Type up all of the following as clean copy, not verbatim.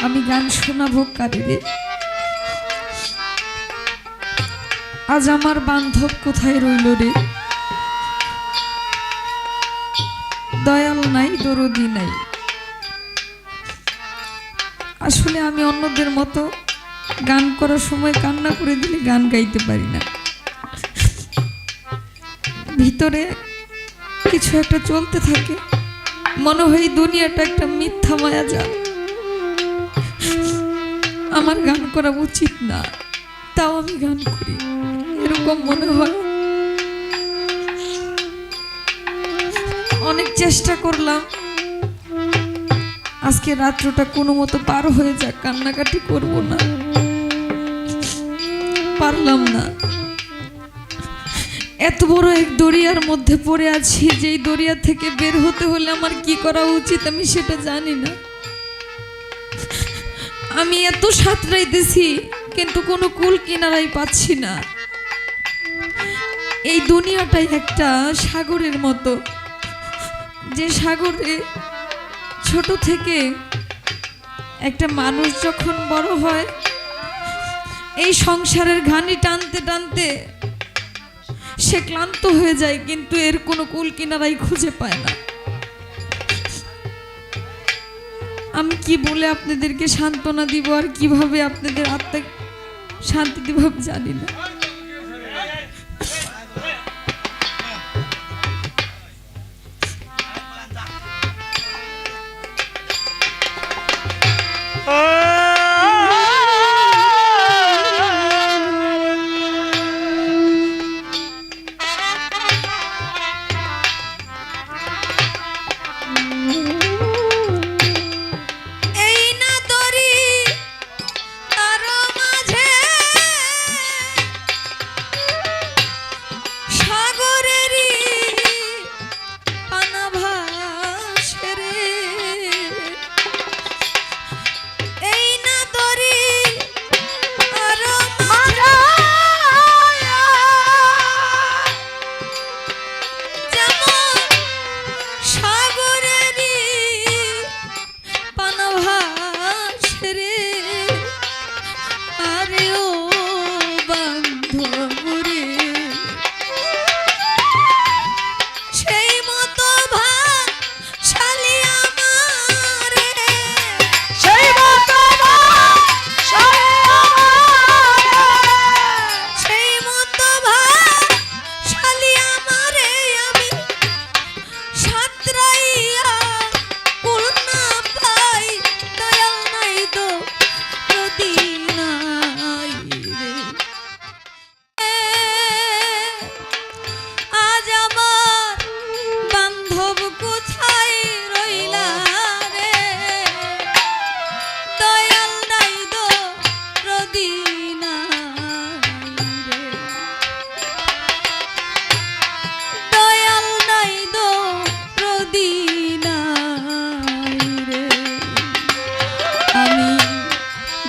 আমি গান শোনাবো কারে রে? আজ আমার বান্ধব কোথায় রইল রে? দয়াল নাই, দরদি নাই। আসলে আমি অন্যদের মতো গান করার সময় কান্না করে দিলে গান গাইতে পারি না। ভিতরে কিছু একটা চলতে থাকে, মনে হয় এই দুনিয়াটা একটা মিথ্যা মায়া জাল, আমার গান করা উচিত না, তাও আমি গান করি, এরকম মনে হয়। অনেক চেষ্টা করলাম আজকে রাত্রটা কোনো মতো পার হয়ে যাক, কান্নাকাটি করব না, পারলাম না। এত বড় এক দরিয়ার মধ্যে পড়ে আছি, যেই দরিয়া থেকে বের হতে হলে আমার কি করা উচিত আমি সেটা জানি না। আমি এত সাঁতরাইতেছি কিন্তু কোনো কুল কিনারাই পাচ্ছি না। এই দুনিয়াটাই একটা সাগরের মতো, যে সাগরে ছোট থেকে একটা মানুষ যখন বড় হয়, এই সংসারের ঘানি টানতে টানতে সে ক্লান্ত হয়ে যায়, কিন্তু এর কোনো কুল কিনারাই খুঁজে পায় না। আমি কি বলে আপনাদেরকে সান্ত্বনা দিব আর কিভাবে আপনাদের আত্মাকে শান্তি দিব জানি না।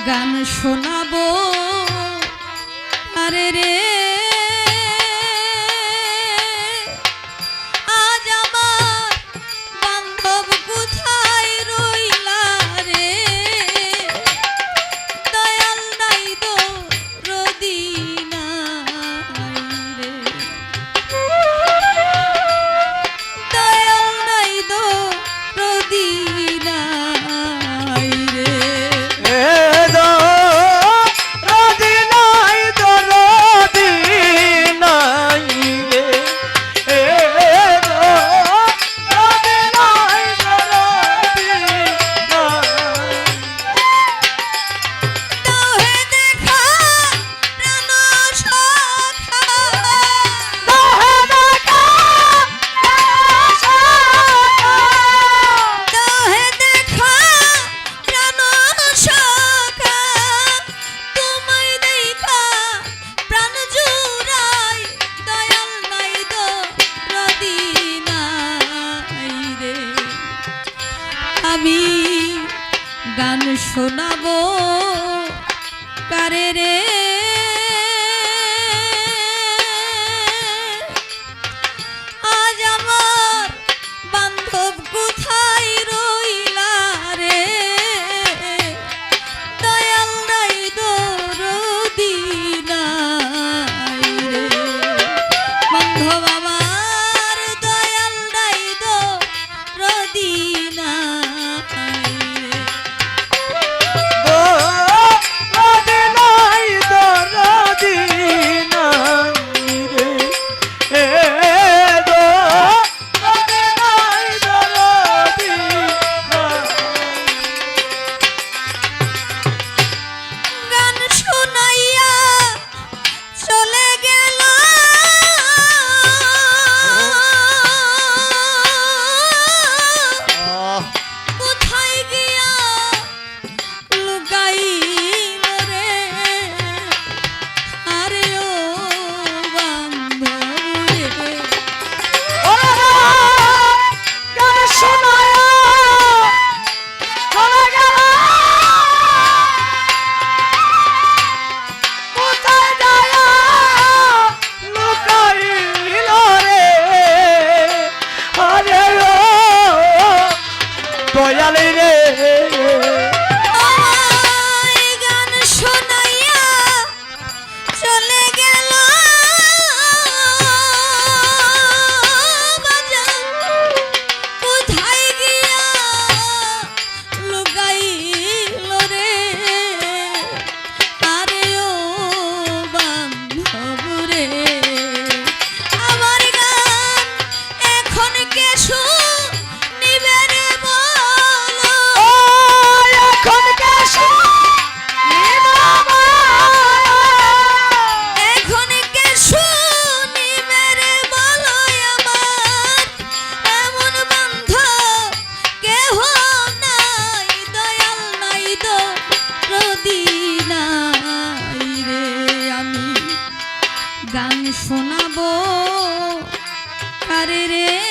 গান শোনাবো আরে রে, আজ আমার বান্ধব কোথায় রইলা রে? দয়াল নাই দরদি নাই রে, দয়াল নাই দরদি নাই রে। আমি গান শোনাবো কারে রে? আজ আমার বান্ধব কোথায় রইলা রে? দয়ালে রে গান শোনাইয়া চলে গেল কোথায় গিয়া লুকাইল রে আরে ও বান্ধব রে আমার গান এখন কে শুনিবে রে বলো এখন কে এখন কে শুনিবে রে বলো আমার এমন বান্ধব কেহ নাই দয়াল নাই দো রদি নাই রে আমি গান শোনাবো কারে রে